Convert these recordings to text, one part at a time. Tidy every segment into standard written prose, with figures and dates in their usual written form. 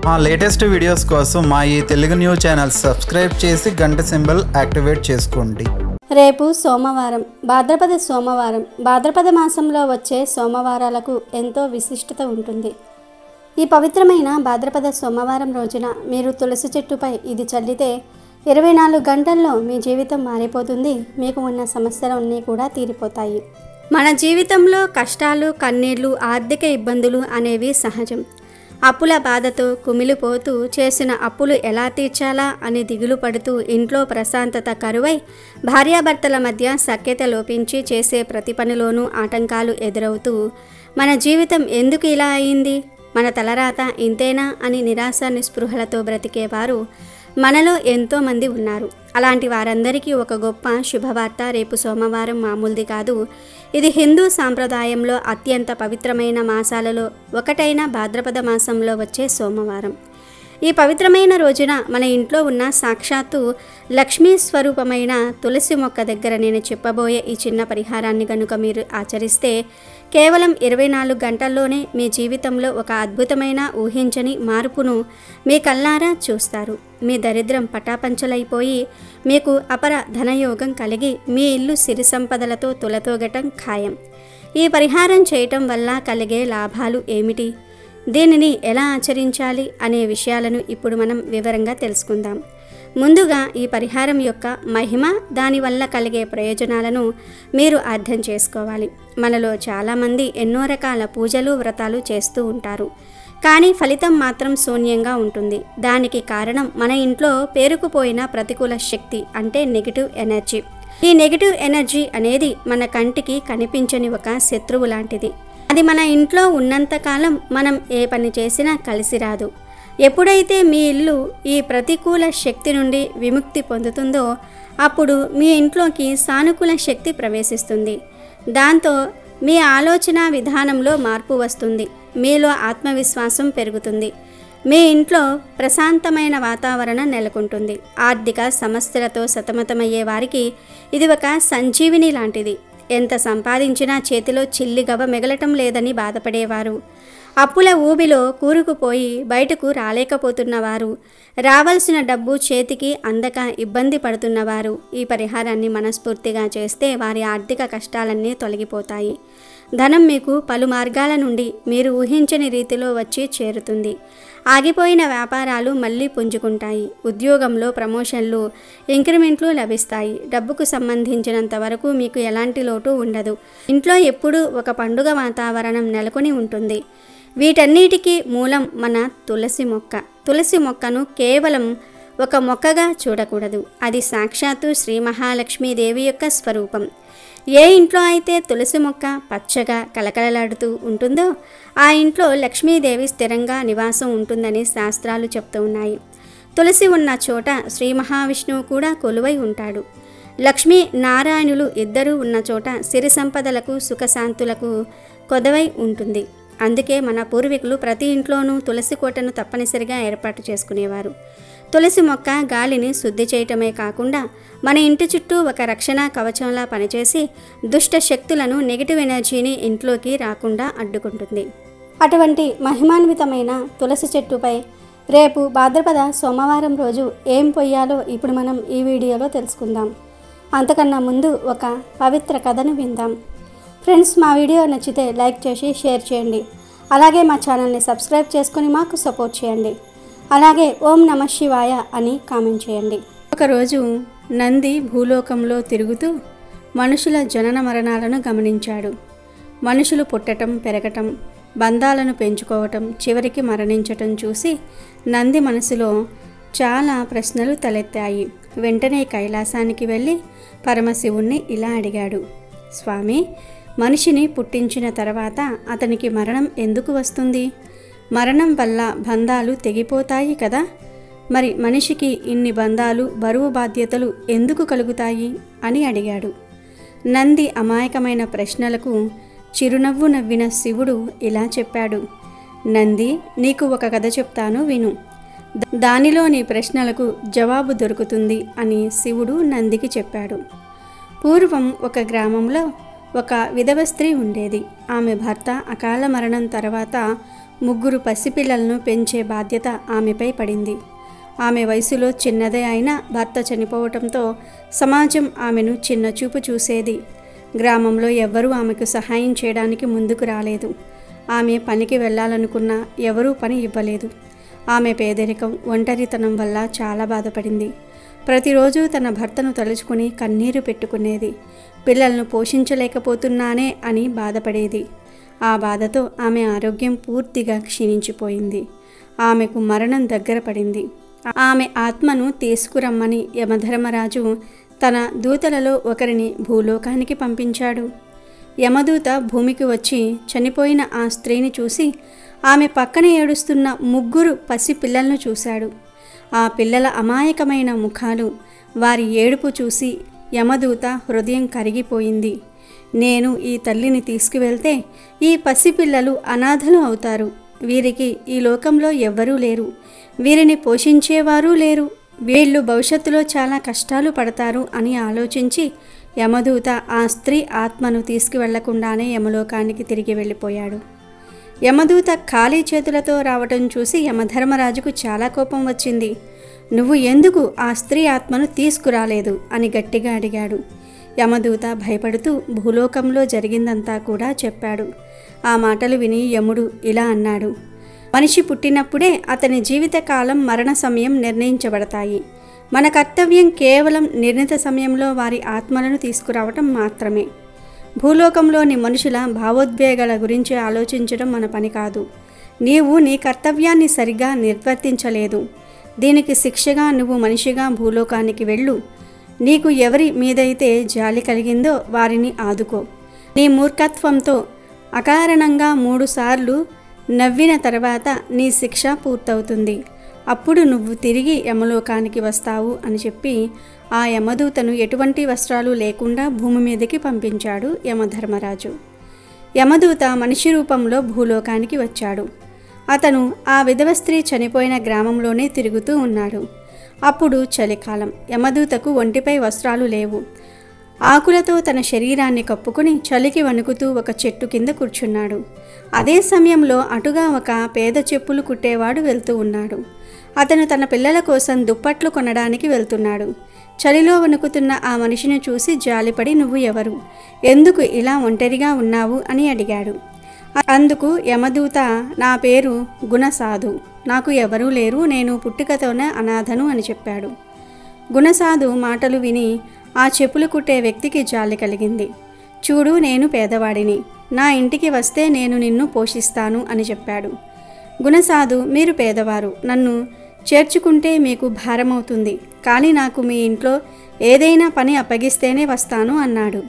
మా latest videos కోసం మా ఈ తెలుగు న్యూస్ ఛానల్ సబ్స్క్రైబ్ చేసి గంట సింబల్ యాక్టివేట్ చేసుకోండి. రేపు సోమవారం, భాద్రపద సోమవారం. భాద్రపద మాసంలో వచ్చే సోమవారాలకు ఎంతో విశిష్టత ఉంటుంది. ఈ పవిత్రమైన భాద్రపద సోమవారం రోజున మీరు తులసి చెట్టుపై ఇది చల్లితే 24 గంటల్లో మీ జీవితం మారిపోతుంది. మీకు ఉన్న సమస్యలన్నీ కూడా తీరిపోతాయి. మన జీవితంలో కష్టాలు, కన్నీళ్లు, ఆర్థిక ఇబ్బందులు అనేవి సహజం. అప్పుల బాధతో కుమిలిపోతూ చేసిన అప్పులు ఎలా తీర్చాలా అని దిగులు పడుతూ ఇంట్లో ప్రశాంతత కరువై భార్యాభర్తల మధ్య సఖ్యత లోపించి చేసే ప్రతి పనిలోనూ ఆటంకాలు ఎదురవుతూ మన జీవితం ఎందుకు ఇలా అయింది, మన తలరాత ఇంతేనా అని నిరాశ నిస్పృహలతో బ్రతికేవారు మనలో ఎంతోమంది ఉన్నారు. అలాంటి వారందరికీ ఒక గొప్ప శుభవార్త. రేపు సోమవారం మామూలుది కాదు. ఇది హిందూ సాంప్రదాయంలో అత్యంత పవిత్రమైన మాసాలలో ఒకటైన భాద్రపద మాసంలో వచ్చే సోమవారం. ఈ పవిత్రమైన రోజున మన ఇంట్లో ఉన్న సాక్షాత్తు లక్ష్మీ స్వరూపమైన తులసి మొక్క దగ్గర నేను చెప్పబోయే ఈ చిన్న పరిహారాన్ని కనుక మీరు ఆచరిస్తే కేవలం 24 గంటల్లోనే మీ జీవితంలో ఒక అద్భుతమైన ఊహించని మార్పును మీ కళ్ళారా చూస్తారు. మీ దరిద్రం పటాపంచలైపోయి మీకు అపర ధనయోగం కలిగి మీ ఇల్లు సిరి సంపదలతో తులతూగటం ఖాయం. ఈ పరిహారం చేయటం వల్ల కలిగే లాభాలు ఏమిటి, దీనిని ఎలా ఆచరించాలి అనే విషయాలను ఇప్పుడు మనం వివరంగా తెలుసుకుందాం. ముందుగా ఈ పరిహారం యొక్క మహిమ, దానివల్ల కలిగే ప్రయోజనాలను మీరు అర్థం చేసుకోవాలి. మనలో చాలామంది ఎన్నో రకాల పూజలు, వ్రతాలు చేస్తూ ఉంటారు. కానీ ఫలితం మాత్రం శూన్యంగా ఉంటుంది. దానికి కారణం మన ఇంట్లో పేరుకుపోయిన ప్రతికూల శక్తి, అంటే నెగిటివ్ ఎనర్జీ. ఈ నెగిటివ్ ఎనర్జీ అనేది మన కంటికి కనిపించని ఒక శత్రువు లాంటిది. అది మన ఇంట్లో ఉన్నంతకాలం మనం ఏ పని చేసినా కలిసి రాదు. ఎప్పుడైతే మీ ఇల్లు ఈ ప్రతికూల శక్తి నుండి విముక్తి పొందుతుందో అప్పుడు మీ ఇంట్లోకి సానుకూల శక్తి ప్రవేశిస్తుంది. దాంతో మీ ఆలోచన విధానంలో మార్పు వస్తుంది. మీలో ఆత్మవిశ్వాసం పెరుగుతుంది. మీ ఇంట్లో ప్రశాంతమైన వాతావరణం నెలకొంటుంది. ఆర్థిక సమస్యలతో సతమతమయ్యే వారికి ఇది ఒక సంజీవిని లాంటిది. ఎంత సంపాదించినా చేతిలో చిల్లిగవ్వ మిగలటం లేదని బాధపడేవారు, అప్పుల ఊబిలో కూరుకుపోయి బయటకు రాలేకపోతున్నవారు, రావాల్సిన డబ్బు చేతికి అందక ఇబ్బంది పడుతున్నవారు ఈ పరిహారాన్ని మనస్ఫూర్తిగా చేస్తే వారి ఆర్థిక కష్టాలన్నీ తొలగిపోతాయి. ధనం మీకు పలు మార్గాల నుండి మీరు ఊహించని రీతిలో వచ్చి చేరుతుంది. ఆగిపోయిన వ్యాపారాలు మళ్ళీ పుంజుకుంటాయి. ఉద్యోగంలో ప్రమోషన్లు, ఇంక్రిమెంట్లు లభిస్తాయి. డబ్బుకు సంబంధించినంత వరకు మీకు ఎలాంటి లోటు ఉండదు. ఇంట్లో ఎప్పుడూ ఒక పండుగ వాతావరణం నెలకొని ఉంటుంది. వీటన్నిటికీ మూలం మన తులసి మొక్క. తులసి మొక్కను కేవలం ఒక మొక్కగా చూడకూడదు. అది సాక్షాత్తు శ్రీ మహాలక్ష్మీదేవి యొక్క స్వరూపం. ఏ ఇంట్లో అయితే తులసి మొక్క పచ్చగా కలకలలాడుతూ ఉంటుందో ఆ ఇంట్లో లక్ష్మీదేవి స్థిరంగా నివాసం ఉంటుందని శాస్త్రాలు చెప్తూ ఉన్నాయి. తులసి ఉన్న చోట శ్రీ మహావిష్ణువు కూడా కొలువై ఉంటాడు. లక్ష్మీ నారాయణులు ఇద్దరూ ఉన్న చోట సిరి సంపదలకు, సుఖశాంతులకు కొదవై ఉంటుంది. అందుకే మన పూర్వీకులు ప్రతి ఇంట్లోనూ తులసి కోటను తప్పనిసరిగా ఏర్పాటు చేసుకునేవారు. తులసి మొక్క గాలిని శుద్ధి చేయటమే కాకుండా మన ఇంటి చుట్టూ ఒక రక్షణ కవచంలా పనిచేసి దుష్ట శక్తులను, నెగిటివ్ ఎనర్జీని ఇంట్లోకి రాకుండా అడ్డుకుంటుంది. అటువంటి మహిమాన్వితమైన తులసి చెట్టుపై రేపు భాద్రపద సోమవారం రోజు ఏం పొయ్యాలో ఇప్పుడు మనం ఈ వీడియోలో తెలుసుకుందాం. అంతకన్నా ముందు ఒక పవిత్ర కథను విందాం. ఫ్రెండ్స్, మా వీడియో నచ్చితే లైక్ చేసి షేర్ చేయండి. అలాగే మా ఛానల్ని సబ్స్క్రైబ్ చేసుకుని మాకు సపోర్ట్ చేయండి. అలాగే ఓం నమః శివాయ అని కామెంట్ చేయండి. ఒకరోజు నంది భూలోకంలో తిరుగుతూ మనుషుల జనన మరణాలను గమనించాడు. మనుషులు పుట్టటం, పెరగటం, బంధాలను పెంచుకోవటం, చివరికి మరణించటం చూసి నంది మనసులో చాలా ప్రశ్నలు తలెత్తాయి. వెంటనే కైలాసానికి వెళ్ళి పరమశివుణ్ణి ఇలా అడిగాడు: స్వామి, మనిషిని పుట్టించిన తర్వాత అతనికి మరణం ఎందుకు వస్తుంది? మరణం వల్ల బంధాలు తెగిపోతాయి కదా, మరి మనిషికి ఇన్ని బంధాలు, బరువు, బాధ్యతలు ఎందుకు కలుగుతాయి అని అడిగాడు. నంది అమాయకమైన ప్రశ్నలకు చిరునవ్వు నవ్విన శివుడు ఇలా చెప్పాడు: నంది, నీకు ఒక కథ చెప్తాను, విను. దానిలో నీ ప్రశ్నలకు జవాబు దొరుకుతుంది అని శివుడు నందికి చెప్పాడు. పూర్వం ఒక గ్రామంలో ఒక విధవ స్త్రీ ఉండేది. ఆమె భర్త అకాల మరణం తర్వాత ముగ్గురు పసిపిల్లలను పెంచే బాధ్యత ఆమెపై పడింది. ఆమె వయసులో చిన్నదే అయినా భర్త చనిపోవటంతో సమాజం ఆమెను చిన్నచూపు చూసేది. గ్రామంలో ఎవ్వరూ ఆమెకు సహాయం చేయడానికి ముందుకు రాలేదు. ఆమె పనికి వెళ్ళాలనుకున్నా ఎవరూ పని ఇవ్వలేదు. ఆమె పేదరికం, ఒంటరితనం వల్ల చాలా బాధపడింది. ప్రతిరోజు తన భర్తను తలుచుకుని కన్నీరు పెట్టుకునేది. పిల్లలను పోషించలేకపోతున్నానే అని బాధపడేది. ఆ బాధతో ఆమె ఆరోగ్యం పూర్తిగా క్షీణించిపోయింది. ఆమెకు మరణం దగ్గర పడింది. ఆమె ఆత్మను తీసుకురమ్మని యమధర్మరాజు తన దూతలలో ఒకరిని భూలోకానికి పంపించాడు. యమదూత భూమికి వచ్చి చనిపోయిన ఆ స్త్రీని చూసి ఆమె పక్కన ఏడుస్తున్న ముగ్గురు పసి పిల్లలను చూశాడు. ఆ పిల్లల అమాయకమైన ముఖాలు, వారి ఏడుపు చూసి యమదూత హృదయం కరిగిపోయింది. నేను ఈ తల్లిని తీసుకువెళ్తే ఈ పసిపిల్లలు అనాథలు అవుతారు. వీరికి ఈ లోకంలో ఎవ్వరూ లేరు. వీరిని పోషించేవారూ లేరు. వీళ్ళు భవిష్యత్తులో చాలా కష్టాలు పడతారు అని ఆలోచించి యమదూత ఆ స్త్రీ ఆత్మను తీసుకువెళ్లకుండానే యమలోకానికి తిరిగి వెళ్ళిపోయాడు. యమదూత ఖాళీ చేతులతో రావటం చూసి యమధర్మరాజుకు చాలా కోపం వచ్చింది. నువ్వు ఎందుకు ఆ స్త్రీ ఆత్మను తీసుకురాలేదు అని గట్టిగా అడిగాడు. యమదూత భయపడుతూ భూలోకంలో జరిగిందంతా కూడా చెప్పాడు. ఆ మాటలు విని యముడు ఇలా అన్నాడు: మనిషి పుట్టినప్పుడే అతని జీవితకాలం, మరణ సమయం నిర్ణయించబడతాయి. మన కర్తవ్యం కేవలం నిర్ణీత సమయంలో వారి ఆత్మలను తీసుకురావటం మాత్రమే. భూలోకంలోని మనుషుల భావోద్వేగాల గురించి ఆలోచించడం మన పని కాదు. నీవు నీ కర్తవ్యాన్ని సరిగా నిర్వర్తించలేదు. దీనికి శిక్షగా నువ్వు మనిషిగా భూలోకానికి వెళ్ళు. నీకు ఎవరి మీదైతే జాలి కలిగిందో వారిని ఆదుకో. నీ మూర్ఖత్వంతో అకారణంగా 3 సార్లు నవ్విన తర్వాత నీ శిక్ష పూర్తవుతుంది. అప్పుడు నువ్వు తిరిగి యమలోకానికి వస్తావు అని చెప్పి ఆ యమదూతను ఎటువంటి వస్త్రాలు లేకుండా భూమి మీదకి పంపించాడు యమధర్మరాజు. యమదూత మనిషి రూపంలో భూలోకానికి వచ్చాడు. అతను ఆ విధవ స్త్రీ చనిపోయిన గ్రామంలోనే తిరుగుతూ ఉన్నాడు. అప్పుడు చలికాలం. యమదూతకు ఒంటిపై వస్త్రాలు లేవు. ఆకులతో తన శరీరాన్ని కప్పుకుని చలికి వణుకుతూ ఒక చెట్టు కింద కూర్చున్నాడు. అదే సమయంలో అటుగా ఒక పేద చెప్పులు కుట్టేవాడు వెళ్తూ ఉన్నాడు. అతను తన పిల్లల కోసం దుప్పట్లు కొనడానికి వెళ్తున్నాడు. చలిలో వణుకుతున్న ఆ మనిషిని చూసి జాలిపడి, నువ్వు ఎవరు? ఎందుకు ఇలా ఒంటరిగా ఉన్నావు అని అడిగాడు. అందుకు యమదూత, నా పేరు గుణసాధు. నాకు ఎవరూ లేరు. నేను పుట్టుకతోనే అనాథను అని చెప్పాడు. గుణసాధు మాటలు విని ఆ చెప్పులు కుట్టే వ్యక్తికి జాలి కలిగింది. చూడు, నేను పేదవాడిని. నా ఇంటికి వస్తే నేను నిన్ను పోషిస్తాను అని చెప్పాడు. గుణసాధు, మీరు పేదవారు, నన్ను చేర్చుకుంటే మీకు భారమవుతుంది. కానీ నాకు మీ ఇంట్లో ఏదైనా పని అప్పగిస్తేనే వస్తాను అన్నాడు.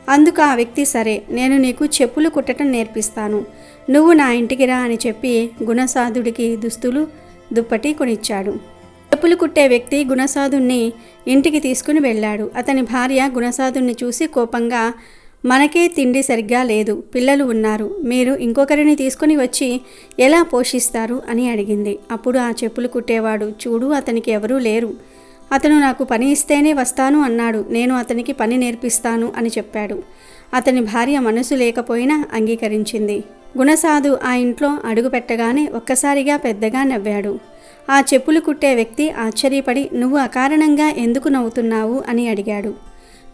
అందుకు ఆ వ్యక్తి, సరే, నేను నీకు చెప్పులు కుట్టడం నేర్పిస్తాను. నువ్వు నా ఇంటికి రా అని చెప్పి గుణసాధుడికి దుస్తులు, దుప్పటి కొనిచ్చాడు. చెప్పులు కుట్టే వ్యక్తి గుణసాధుణ్ణి ఇంటికి తీసుకుని వెళ్ళాడు. అతని భార్య గుణసాధుణ్ణి చూసి కోపంగా, మనకే తిండి సరిగ్గా లేదు, పిల్లలు ఉన్నారు, మీరు ఇంకొకరిని తీసుకుని వచ్చి ఎలా పోషిస్తారు అని అడిగింది. అప్పుడు ఆ చెప్పులు కుట్టేవాడు, చూడు, అతనికి ఎవరూ లేరు. అతను నాకు పని ఇస్తేనే వస్తాను అన్నాడు. నేను అతనికి పని నేర్పిస్తాను అని చెప్పాడు. అతని భార్య మనసు లేకపోయినా అంగీకరించింది. గుణసాధు ఆ ఇంట్లో అడుగు పెట్టగానే ఒక్కసారిగా పెద్దగా నవ్వాడు. ఆ చెప్పులు కుట్టే వ్యక్తి ఆశ్చర్యపడి, నువ్వు అకారణంగా ఎందుకు నవ్వుతున్నావు అని అడిగాడు.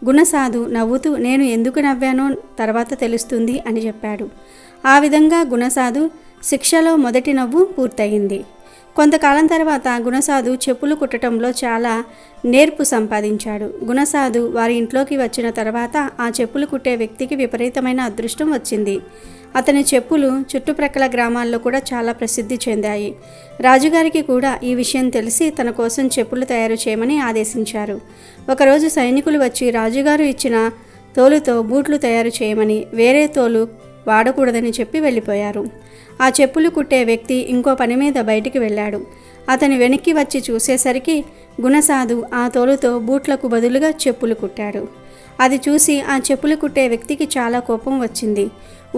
గుణసాధు నవ్వుతూ, నేను ఎందుకు నవ్వానో తర్వాత తెలుస్తుంది అని చెప్పాడు. ఆ విధంగా గుణసాధు శిక్షలో మొదటి నవ్వు పూర్తయింది. కొంతకాలం తర్వాత గుణసాధు చెప్పులు కుట్టడంలో చాలా నేర్పు సంపాదించాడు. గుణసాధు వారి ఇంట్లోకి వచ్చిన తర్వాత ఆ చెప్పులు కుట్టే వ్యక్తికి విపరీతమైన అదృష్టం వచ్చింది. అతని చెప్పులు చుట్టుప్రక్కల గ్రామాల్లో కూడా చాలా ప్రసిద్ధి చెందాయి. రాజుగారికి కూడా ఈ విషయం తెలిసి తన కోసం చెప్పులు తయారు చేయమని ఆదేశించారు. ఒకరోజు సైనికులు వచ్చి రాజుగారు ఇచ్చిన తోలుతో బూట్లు తయారు చేయమని, వేరే తోలు వాడకూడదని చెప్పి వెళ్ళిపోయారు. ఆ చెప్పులు కుట్టే వ్యక్తి ఇంకో పని మీద బయటికి వెళ్ళాడు. అతను వెనక్కి వచ్చి చూసేసరికి గుణసాధు ఆ తోలుతో బూట్లకు బదులుగా చెప్పులు కుట్టాడు. అది చూసి ఆ చెప్పులు కుట్టే వ్యక్తికి చాలా కోపం వచ్చింది.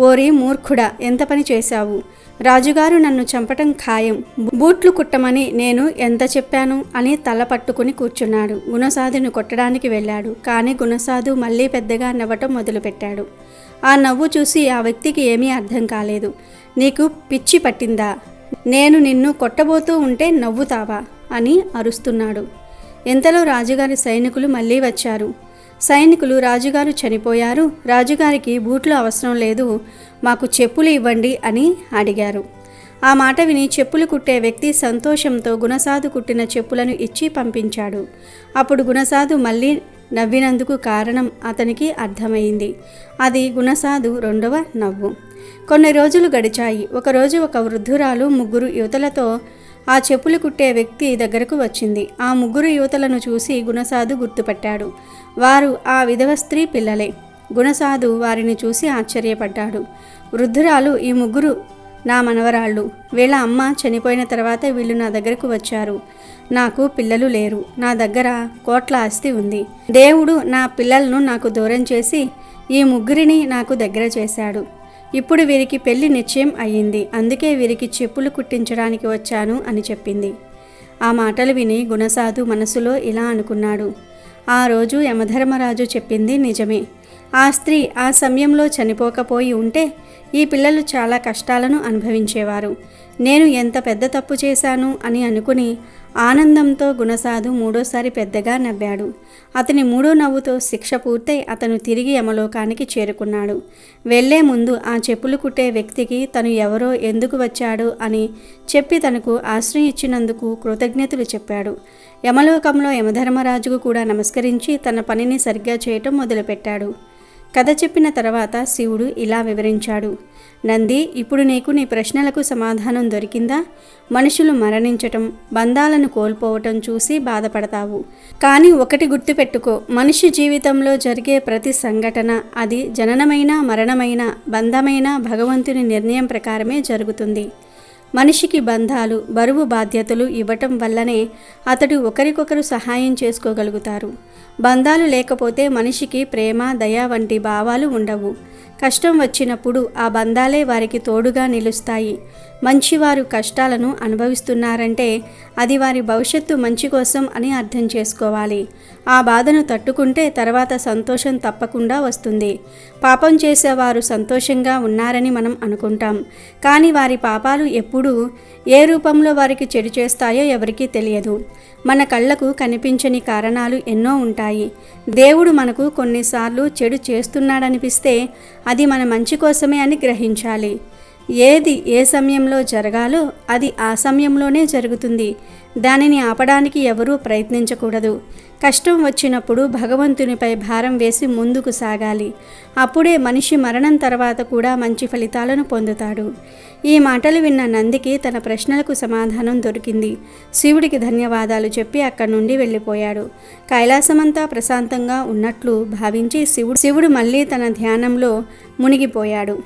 ఓరి మూర్ఖుడా, ఎంత పని చేశావు! రాజుగారు నన్ను చంపటం ఖాయం, బూట్లు కుట్టమని నేను ఎంత చెప్పాను అని తల పట్టుకుని కూర్చున్నాడు. గుణసాధుని కొట్టడానికి వెళ్ళాడు. కానీ గుణసాధు మళ్ళీ పెద్దగా నవ్వటం మొదలుపెట్టాడు. ఆ నవ్వు చూసి ఆ వ్యక్తికి ఏమీ అర్థం కాలేదు. నీకు పిచ్చి పట్టిందా? నేను నిన్ను కొట్టబోతూ ఉంటే నవ్వుతావా అని అరుస్తున్నాడు. ఇంతలో రాజుగారి సైనికులు మళ్ళీ వచ్చారు. సైనికులు రాజుగారు చనిపోయారు, రాజుగారికి బూట్లు అవసరం లేదు, మాకు చెప్పులు ఇవ్వండి అని అడిగారు. ఆ మాట విని చెప్పులు కుట్టే వ్యక్తి సంతోషంతో గుణసాధు కుట్టిన చెప్పులను ఇచ్చి పంపించాడు. అప్పుడు గుణసాధు మళ్ళీ నవ్వినందుకు కారణం అతనికి అర్థమైంది. అది గుణసాధు రెండవ నవ్వు. కొన్ని రోజులు గడిచాయి. ఒకరోజు ఒక వృద్ధురాలు 3 యువతలతో ఆ చెప్పులు కుట్టే వ్యక్తి దగ్గరకు వచ్చింది. ఆ 3 యువతలను చూసి గుణసాధు గుర్తుపట్టాడు. వారు ఆ విధవ స్త్రీ పిల్లలే. గుణసాధు వారిని చూసి ఆశ్చర్యపడ్డాడు. వృద్ధురాలు, ఈ 3 నా మనవరాళ్ళు. వీళ్ళ అమ్మ చనిపోయిన తర్వాత వీళ్ళు నా దగ్గరకు వచ్చారు. నాకు పిల్లలు లేరు. నా దగ్గర కోట్ల ఆస్తి ఉంది. దేవుడు నా పిల్లలను నాకు దూరం చేసి ఈ 3 నాకు దగ్గర చేశాడు. ఇప్పుడు వీరికి పెళ్లి నిశ్చయం అయ్యింది. అందుకే వీరికి చెప్పులు కుట్టించడానికి వచ్చాను అని చెప్పింది. ఆ మాటలు విని గుణసాధు మనసులో ఇలా అనుకున్నాడు. ఆ రోజు యమధర్మరాజు చెప్పింది నిజమే. ఆ స్త్రీ ఆ సమయంలో చనిపోకపోయి ఉంటే ఈ పిల్లలు చాలా కష్టాలను అనుభవించేవారు. నేను ఎంత పెద్ద తప్పు చేశాను అని అనుకుని ఆనందంతో గుణసాధు 3వసారి పెద్దగా నవ్వాడు. అతని 3వ నవ్వుతో శిక్ష పూర్తయి అతను తిరిగి యమలోకానికి చేరుకున్నాడు. వెళ్లే ముందు ఆ చెప్పులు కుట్టే వ్యక్తికి తను ఎవరో, ఎందుకు వచ్చాడో అని చెప్పి తనకు ఆశ్రయం ఇచ్చినందుకు కృతజ్ఞతలు చెప్పాడు. యమలోకంలో యమధర్మరాజుకు కూడా నమస్కరించి తన పనిని సరిగ్గా చేయటం మొదలుపెట్టాడు. కథ చెప్పిన తర్వాత శివుడు ఇలా వివరించాడు. నంది, ఇప్పుడు నీకు నీ ప్రశ్నలకు సమాధానం దొరికిందా? మనుషులు మరణించటం, బంధాలను కోల్పోవటం చూసి బాధపడతావు. కానీ ఒకటి గుర్తుపెట్టుకో, మనిషి జీవితంలో జరిగే ప్రతి సంఘటన, అది జననమైనా మరణమైనా బంధమైనా భగవంతుని నిర్ణయం ప్రకారమే జరుగుతుంది. మనిషికి బంధాలు, బరువు బాధ్యతలు ఇవ్వటం వల్లనే అతడు ఒకరికొకరు సహాయం చేసుకోగలుగుతారు. బంధాలు లేకపోతే మనిషికి ప్రేమ, దయ వంటి భావాలు ఉండవు. కష్టం వచ్చినప్పుడు ఆ బంధాలే వారికి తోడుగా నిలుస్తాయి. మంచివారు కష్టాలను అనుభవిస్తున్నారంటే అది వారి భవిష్యత్తు మంచి కోసం అని అర్థం చేసుకోవాలి. ఆ బాధను తట్టుకుంటే తర్వాత సంతోషం తప్పకుండా వస్తుంది. పాపం చేసేవారు సంతోషంగా ఉన్నారని మనం అనుకుంటాం. కానీ వారి పాపాలు ఎప్పుడూ ఏ రూపంలో వారికి చెడు చేస్తాయో ఎవరికీ తెలియదు. మన కళ్ళకు కనిపించని కారణాలు ఎన్నో ఉంటాయి. దేవుడు మనకు కొన్నిసార్లు చెడు చేస్తున్నాడనిపిస్తే అది మన మంచి కోసమే అని గ్రహించాలి. ఏది ఏ సమయంలో జరగాలో అది ఆ సమయంలోనే జరుగుతుంది. దానిని ఆపడానికి ఎవరూ ప్రయత్నించకూడదు. కష్టం వచ్చినప్పుడు భగవంతునిపై భారం వేసి ముందుకు సాగాలి. అప్పుడే మనిషి మరణం తర్వాత కూడా మంచి ఫలితాలను పొందుతాడు. ఈ మాటలు విన్న నందికి తన ప్రశ్నలకు సమాధానం దొరికింది. శివుడికి ధన్యవాదాలు చెప్పి అక్కడి నుండి వెళ్ళిపోయాడు. కైలాసమంతా ప్రశాంతంగా ఉన్నట్లు భావించి శివుడు మళ్ళీ తన ధ్యానంలో మునిగిపోయాడు.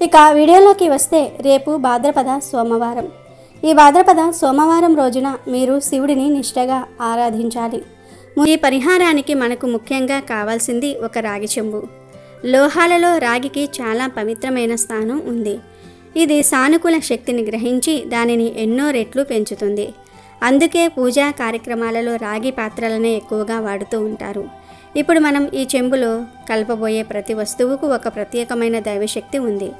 ఇక వీడియోలోకి వస్తే, రేపు భాద్రపద సోమవారం. ఈ భాద్రపద సోమవారం రోజున మీరు శివుడిని నిష్ఠగా ఆరాధించాలి. ఈ పరిహారానికి మనకు ముఖ్యంగా కావాల్సింది ఒక రాగి చెంబు. లోహాలలో రాగికి చాలా పవిత్రమైన స్థానం ఉంది. ఇది సానుకూల శక్తిని గ్రహించి దానిని ఎన్నో రెట్లు పెంచుతుంది. అందుకే పూజా కార్యక్రమాలలో రాగి పాత్రలనే ఎక్కువగా వాడుతూ ఉంటారు. ఇప్పుడు మనం ఈ చెంబులో కలపబోయే ప్రతి వస్తువుకు ఒక ప్రత్యేకమైన దైవశక్తి ఉంది.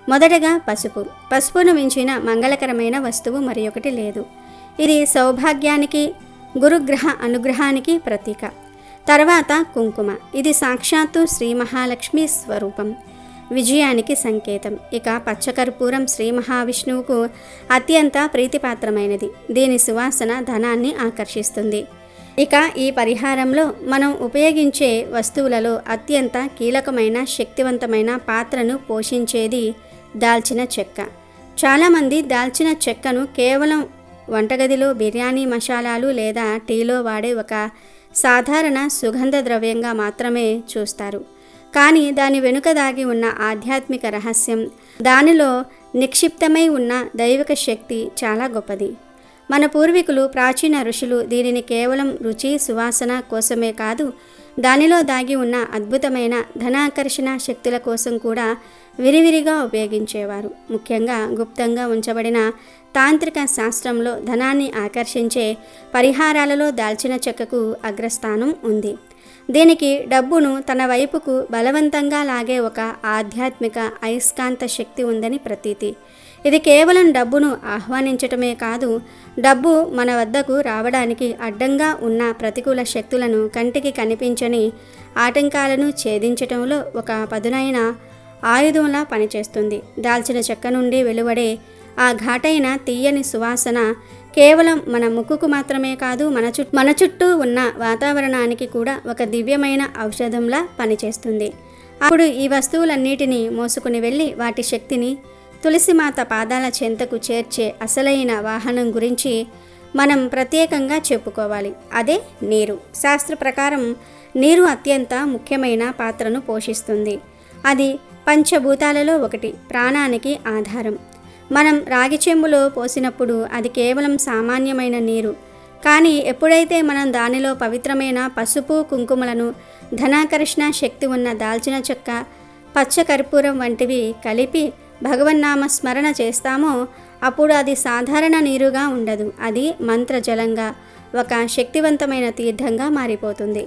మొదటగా పసుపు. పసుపును మించిన మంగళకరమైన వస్తువు మరి ఒకటి లేదు. ఇది సౌభాగ్యానికి, గురుగ్రహ అనుగ్రహానికి ప్రతీక. తర్వాత కుంకుమ. ఇది సాక్షాత్తు శ్రీ మహాలక్ష్మి స్వరూపం, విజయానికి సంకేతం. ఇక పచ్చకర్పూరం శ్రీ మహావిష్ణువుకు అత్యంత ప్రీతిపాత్రమైనది. దీని సువాసన ధనాన్ని ఆకర్షిస్తుంది. ఇక ఈ పరిహారంలో మనం ఉపయోగించే వస్తువులలో అత్యంత కీలకమైన, శక్తివంతమైన పాత్రను పోషించేది దాల్చిన చెక్క. చాలామంది దాల్చిన చెక్కను కేవలం వంటగదిలో బిర్యానీ మసాలాలు లేదా టీలో వాడే ఒక సాధారణ సుగంధ ద్రవ్యంగా మాత్రమే చూస్తారు. కానీ దాని వెనుక దాగి ఉన్న ఆధ్యాత్మిక రహస్యం, దానిలో నిక్షిప్తమై ఉన్న దైవిక శక్తి చాలా గొప్పది. మన పూర్వీకులు, ప్రాచీన ఋషులు దీనిని కేవలం రుచి, సువాసన కోసమే కాదు, దానిలో దాగి ఉన్న అద్భుతమైన ధనాకర్షణ శక్తుల కోసం కూడా విరివిరిగా ఉపయోగించేవారు. ముఖ్యంగా గుప్తంగా ఉంచబడిన తాంత్రిక శాస్త్రంలో ధనాన్ని ఆకర్షించే పరిహారాలలో దాల్చిన చెక్కకు అగ్రస్థానం ఉంది. దీనికి డబ్బును తన వైపుకు బలవంతంగా లాగే ఒక ఆధ్యాత్మిక అయస్కాంత శక్తి ఉందని ప్రతీతి. ఇది కేవలం డబ్బును ఆహ్వానించటమే కాదు, డబ్బు మన వద్దకు రావడానికి అడ్డంగా ఉన్న ప్రతికూల శక్తులను, కంటికి కనిపించని ఆటంకాలను ఛేదించటంలో ఒక పదునైన ఆయుధంలా పనిచేస్తుంది. దాల్చిన చెక్క నుండి వెలువడే ఆ ఘాటైన తీయని సువాసన కేవలం మన ముక్కుకు మాత్రమే కాదు, మన చుట్టూ ఉన్న వాతావరణానికి కూడా ఒక దివ్యమైన ఔషధంలా పనిచేస్తుంది. అప్పుడు ఈ వస్తువులన్నిటినీ మోసుకుని వెళ్ళి వాటి శక్తిని తులసిమాత పాదాల చెంతకు చేర్చే అసలైన వాహనం గురించి మనం ప్రత్యేకంగా చెప్పుకోవాలి. అదే నీరు. శాస్త్ర ప్రకారం నీరు అత్యంత ముఖ్యమైన పాత్రను పోషిస్తుంది. అది పంచభూతాలలో ఒకటి, ప్రాణానికి ఆధారం. మనం రాగి చెంబులో పోసినప్పుడు అది కేవలం సామాన్యమైన నీరు. కానీ ఎప్పుడైతే మనం దానిలో పవిత్రమైన పసుపు, కుంకుమలను, ధనాకర్షణ శక్తి ఉన్న దాల్చిన చెక్క, పచ్చ కర్పూరం వంటివి కలిపి భగవన్నామ స్మరణ చేస్తామో అప్పుడు అది సాధారణ నీరుగా ఉండదు. అది మంత్రజలంగా, ఒక శక్తివంతమైన తీర్థంగా మారిపోతుంది.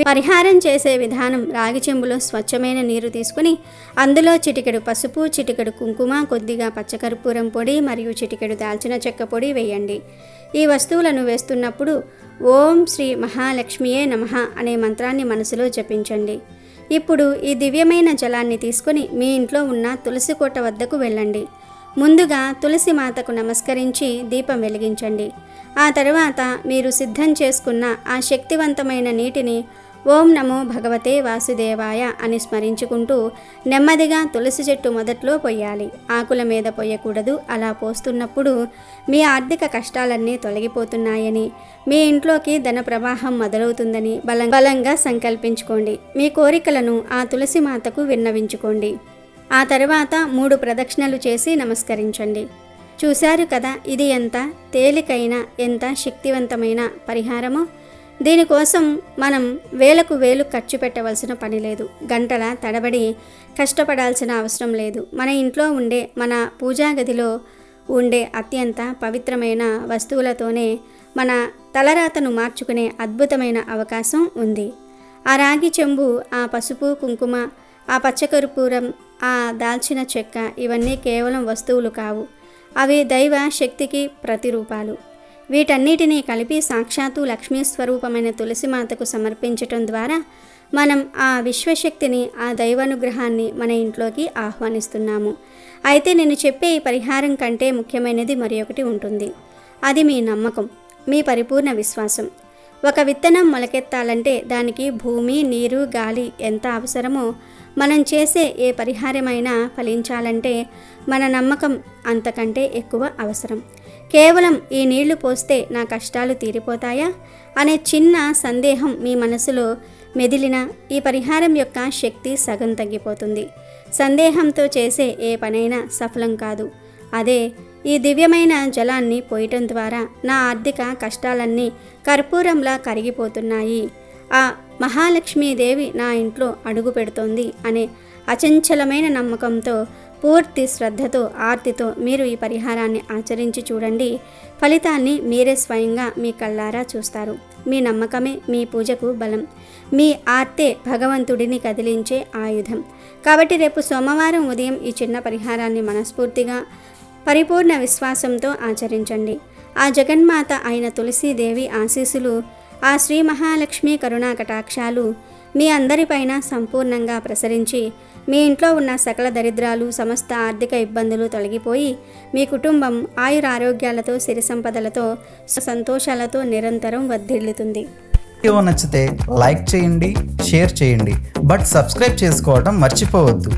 పరిహారం చేసే విధానం: రాగి చెంబులో స్వచ్ఛమైన నీరు తీసుకుని అందులో చిటికెడు పసుపు, చిటికెడు కుంకుమ, కొద్దిగా పచ్చకర్పూరం పొడి మరియు చిటికెడు దాల్చిన చెక్క పొడి వేయండి. ఈ వస్తువులను వేస్తున్నప్పుడు ఓం శ్రీ మహాలక్ష్మియే నమః అనే మంత్రాన్ని మనసులో జపించండి. ఇప్పుడు ఈ దివ్యమైన జలాన్ని తీసుకుని మీ ఇంట్లో ఉన్న తులసి కోట వద్దకు వెళ్ళండి. ముందుగా తులసి మాతకు నమస్కరించి దీపం వెలిగించండి. ఆ తర్వాత మీరు సిద్ధం చేసుకున్న ఆ శక్తివంతమైన నీటిని ఓం నమో భగవతే వాసుదేవాయ అని స్మరించుకుంటూ నెమ్మదిగా తులసి చెట్టు మొదట్లో పొయ్యాలి. ఆకుల మీద పొయ్యకూడదు. అలా పోస్తున్నప్పుడు మీ ఆర్థిక కష్టాలన్నీ తొలగిపోతున్నాయని, మీ ఇంట్లోకి ధన ప్రవాహం మొదలవుతుందని బలంగా సంకల్పించుకోండి. మీ కోరికలను ఆ తులసి మాతకు విన్నవించుకోండి. ఆ తర్వాత 3 ప్రదక్షిణలు చేసి నమస్కరించండి. చూశారు కదా, ఇది ఎంత తేలికైన, ఎంత శక్తివంతమైన పరిహారమో. దీనికోసం మనం వేలకు వేలు ఖర్చు పెట్టవలసిన పని లేదు. గంటల తడబడి కష్టపడాల్సిన అవసరం లేదు. మన ఇంట్లో ఉండే, మన పూజా గదిలో ఉండే అత్యంత పవిత్రమైన వస్తువులతోనే మన తలరాతను మార్చుకునే అద్భుతమైన అవకాశం ఉంది. ఆ రాగి చెంబు, ఆ పసుపు కుంకుమ, ఆ పచ్చకర్పూరం, ఆ దాల్చిన చెక్క ఇవన్నీ కేవలం వస్తువులు కావు. అవి దైవ శక్తికి ప్రతిరూపాలు. వీటన్నిటినీ కలిపి సాక్షాత్తు లక్ష్మీ స్వరూపమైన తులసిమాతకు సమర్పించటం ద్వారా మనం ఆ విశ్వశక్తిని, ఆ దైవానుగ్రహాన్ని మన ఇంట్లోకి ఆహ్వానిస్తున్నాము. అయితే నేను చెప్పే ఈ పరిహారం కంటే ముఖ్యమైనది మరి ఒకటి ఉంటుంది. అది మీ నమ్మకం, మీ పరిపూర్ణ విశ్వాసం. ఒక విత్తనం మొలకెత్తాలంటే దానికి భూమి, నీరు, గాలి ఎంత అవసరమో, మనం చేసే ఏ పరిహారమైనా ఫలించాలంటే మన నమ్మకం అంతకంటే ఎక్కువ అవసరం. కేవలం ఈ నీళ్లు పోస్తే నా కష్టాలు తీరిపోతాయా అనే చిన్న సందేహం మీ మనసులో మెదిలినా ఈ పరిహారం యొక్క శక్తి సగం తగ్గిపోతుంది. సందేహంతో చేసే ఏ పనైనా సఫలం కాదు. అదే ఈ దివ్యమైన జలాన్ని పోయటం ద్వారా నా ఆర్థిక కష్టాలన్నీ కర్పూరంలా కరిగిపోతున్నాయి, ఆ మహాలక్ష్మీదేవి నా ఇంట్లో అడుగు పెడుతోంది అనే అచంచలమైన నమ్మకంతో, పూర్తి శ్రద్ధతో, ఆర్తితో మీరు ఈ పరిహారాన్ని ఆచరించి చూడండి. ఫలితాన్ని మీరే స్వయంగా మీ కళ్ళారా చూస్తారు. మీ నమ్మకమే మీ పూజకు బలం. మీ ఆర్తే భగవంతుడిని కదిలించే ఆయుధం. కాబట్టి రేపు సోమవారం ఉదయం ఈ చిన్న పరిహారాన్ని మనస్ఫూర్తిగా, పరిపూర్ణ విశ్వాసంతో ఆచరించండి. ఆ జగన్మాత అయిన తులసీదేవి ఆశీస్సులు, ఆ శ్రీ మహాలక్ష్మి కరుణా కటాక్షాలు మీ అందరిపైన సంపూర్ణంగా ప్రసరించి మీ ఇంట్లో ఉన్న సకల దరిద్రాలు, సమస్త ఆర్థిక ఇబ్బందులు తొలగిపోయి మీ కుటుంబం ఆయురారోగ్యాలతో, సిరి సంపదలతో, సంతోషాలతో నిరంతరం వర్ధిల్లుతుంది. వీడియో నచ్చితే లైక్ చేయండి, షేర్ చేయండి, బట్ సబ్స్క్రైబ్ చేసుకోవడం మర్చిపోవద్దు.